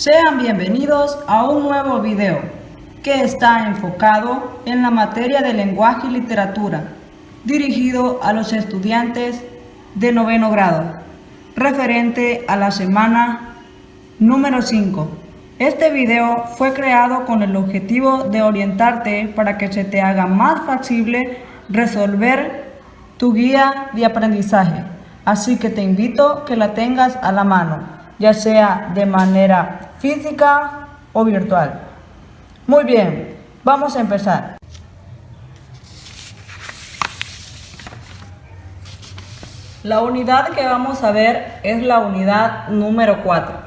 Sean bienvenidos a un nuevo video que está enfocado en la materia de lenguaje y literatura, dirigido a los estudiantes de 9º grado, referente a la semana número 5. Este video fue creado con el objetivo de orientarte para que se te haga más factible resolver tu guía de aprendizaje. Así que te invito a que la tengas a la mano, ya sea de manera física o virtual. Muy bien, vamos a empezar. La unidad que vamos a ver es la unidad número 4,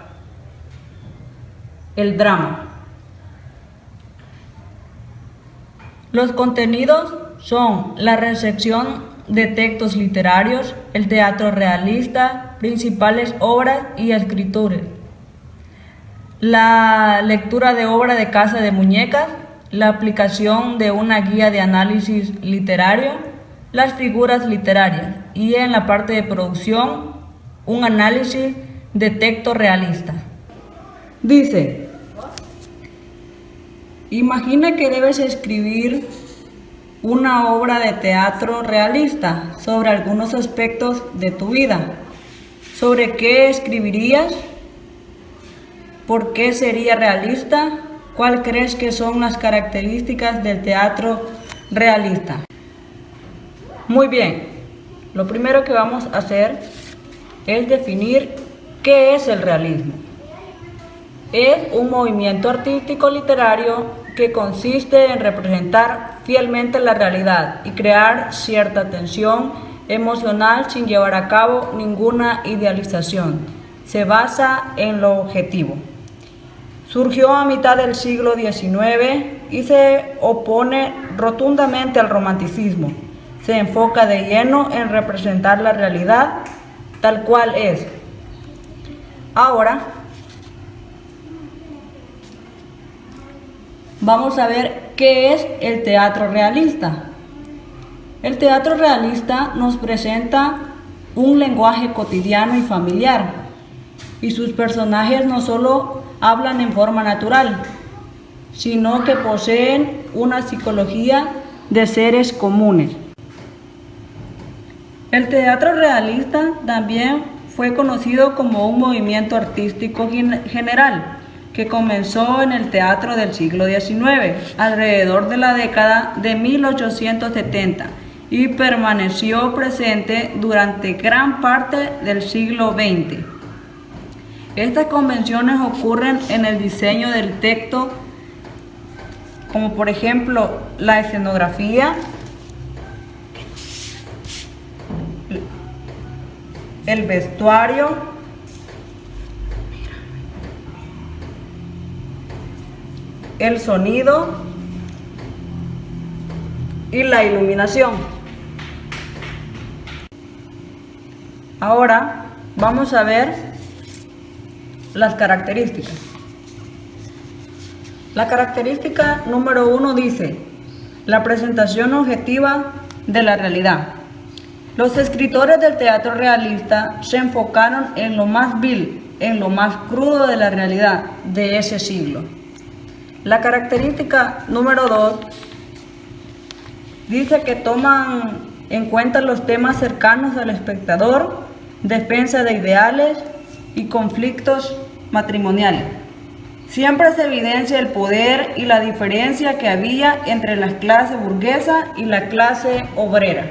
el drama. Los contenidos son la recepción de textos literarios, el teatro realista, principales obras y escritores, la lectura de obra de Casa de Muñecas, la aplicación de una guía de análisis literario, las figuras literarias y en la parte de producción, un análisis de texto realista. Dice, imagina que debes escribir una obra de teatro realista sobre algunos aspectos de tu vida. ¿Sobre qué escribirías? ¿Por qué sería realista? ¿Cuál crees que son las características del teatro realista? Muy bien, lo primero que vamos a hacer es definir qué es el realismo. Es un movimiento artístico literario que consiste en representar fielmente la realidad y crear cierta tensión emocional sin llevar a cabo ninguna idealización. Se basa en lo objetivo. Surgió a mitad del siglo XIX y se opone rotundamente al romanticismo. Se enfoca de lleno en representar la realidad tal cual es. Ahora, vamos a ver qué es el teatro realista. El teatro realista nos presenta un lenguaje cotidiano y familiar, y sus personajes no solo hablan en forma natural, sino que poseen una psicología de seres comunes. El teatro realista también fue conocido como un movimiento artístico general, que comenzó en el teatro del siglo XIX, alrededor de la década de 1870, y permaneció presente durante gran parte del siglo XX. Estas convenciones ocurren en el diseño del texto, como por ejemplo la escenografía, el vestuario, el sonido y la iluminación. Ahora vamos a ver las características. La característica número 1 dice, la presentación objetiva de la realidad. Los escritores del teatro realista se enfocaron en lo más vil, en lo más crudo de la realidad de ese siglo. La característica número 2 dice que toman en cuenta los temas cercanos al espectador, defensa de ideales y conflictos matrimoniales. Siempre se evidencia el poder y la diferencia que había entre la clase burguesa y la clase obrera.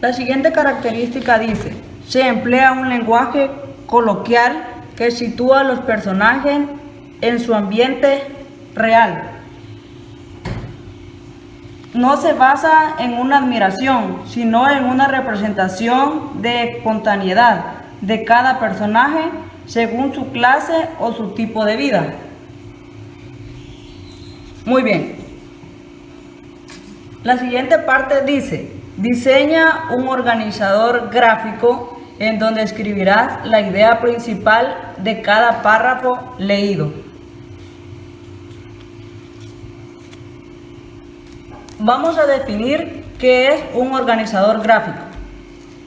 La siguiente característica dice, se emplea un lenguaje coloquial que sitúa a los personajes en su ambiente real. No se basa en una admiración, sino en una representación de espontaneidad de cada personaje según su clase o su tipo de vida. Muy bien. La siguiente parte dice, diseña un organizador gráfico en donde escribirás la idea principal de cada párrafo leído. Vamos a definir qué es un organizador gráfico.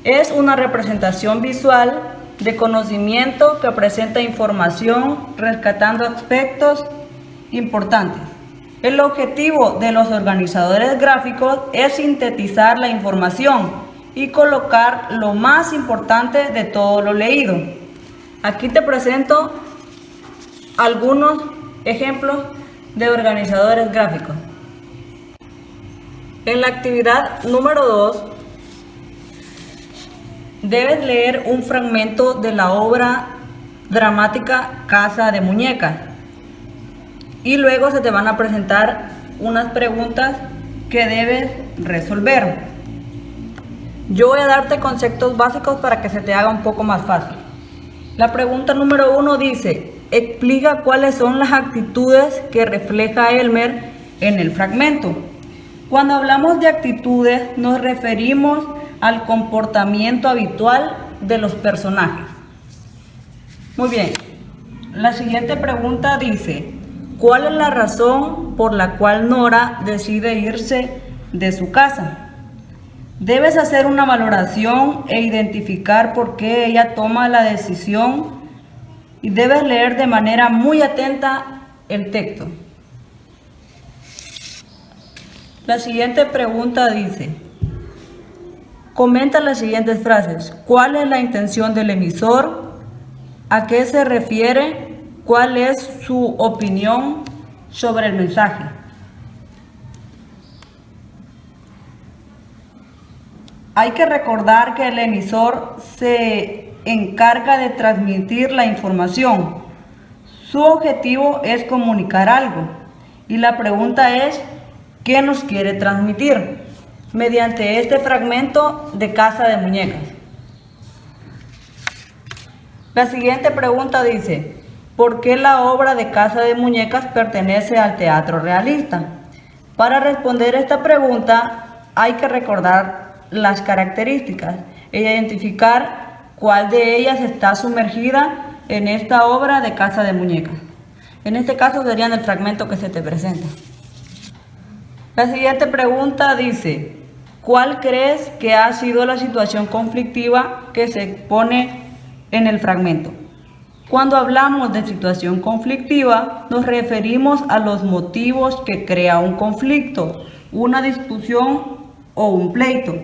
Es una representación visual de conocimiento que presenta información rescatando aspectos importantes. El objetivo de los organizadores gráficos es sintetizar la información y colocar lo más importante de todo lo leído. Aquí te presento algunos ejemplos de organizadores gráficos. En la actividad número 2, debes leer un fragmento de la obra dramática Casa de Muñecas y luego se te van a presentar unas preguntas que debes resolver. Yo voy a darte conceptos básicos para que se te haga un poco más fácil. La pregunta número 1 dice: explica cuáles son las actitudes que refleja Elmer en el fragmento. Cuando hablamos de actitudes nos referimos al comportamiento habitual de los personajes. Muy bien, la siguiente pregunta dice: ¿cuál es la razón por la cual Nora decide irse de su casa? Debes hacer una valoración e identificar por qué ella toma la decisión y debes leer de manera muy atenta el texto. La siguiente pregunta dice: comenta las siguientes frases. ¿Cuál es la intención del emisor? ¿A qué se refiere? ¿Cuál es su opinión sobre el mensaje? Hay que recordar que el emisor se encarga de transmitir la información. Su objetivo es comunicar algo. Y la pregunta es: ¿qué nos quiere transmitir mediante este fragmento de Casa de Muñecas? La siguiente pregunta dice: ¿por qué la obra de Casa de Muñecas pertenece al teatro realista? Para responder esta pregunta hay que recordar las características e identificar cuál de ellas está sumergida en esta obra de Casa de Muñecas. En este caso sería en el fragmento que se te presenta. La siguiente pregunta dice: ¿cuál crees que ha sido la situación conflictiva que se expone en el fragmento? Cuando hablamos de situación conflictiva, nos referimos a los motivos que crea un conflicto, una discusión o un pleito.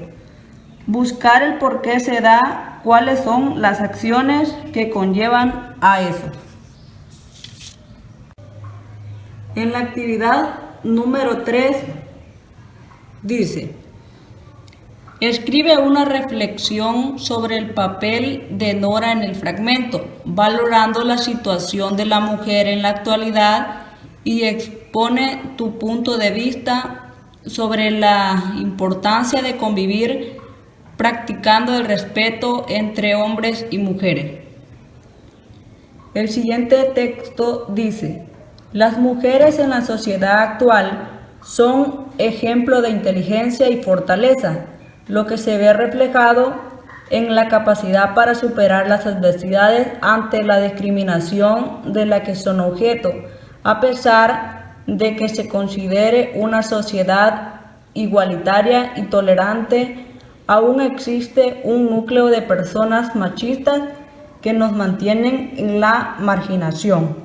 Buscar el por qué se da, cuáles son las acciones que conllevan a eso. En la actividad número 3 dice: escribe una reflexión sobre el papel de Nora en el fragmento, valorando la situación de la mujer en la actualidad, y expone tu punto de vista sobre la importancia de convivir practicando el respeto entre hombres y mujeres. El siguiente texto dice: las mujeres en la sociedad actual son ejemplo de inteligencia y fortaleza, lo que se ve reflejado en la capacidad para superar las adversidades ante la discriminación de la que son objeto, a pesar de que se considere una sociedad igualitaria y tolerante. Aún existe un núcleo de personas machistas que nos mantienen en la marginación.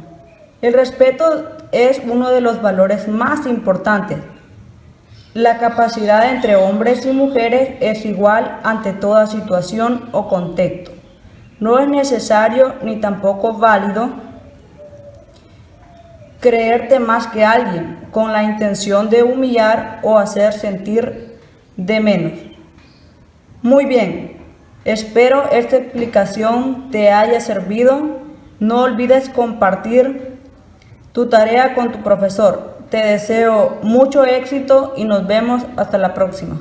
El respeto es uno de los valores más importantes. La capacidad entre hombres y mujeres es igual ante toda situación o contexto. No es necesario ni tampoco válido creerte más que alguien con la intención de humillar o hacer sentir de menos. Muy bien, espero esta explicación te haya servido. No olvides compartir tu tarea con tu profesor. Te deseo mucho éxito y nos vemos hasta la próxima.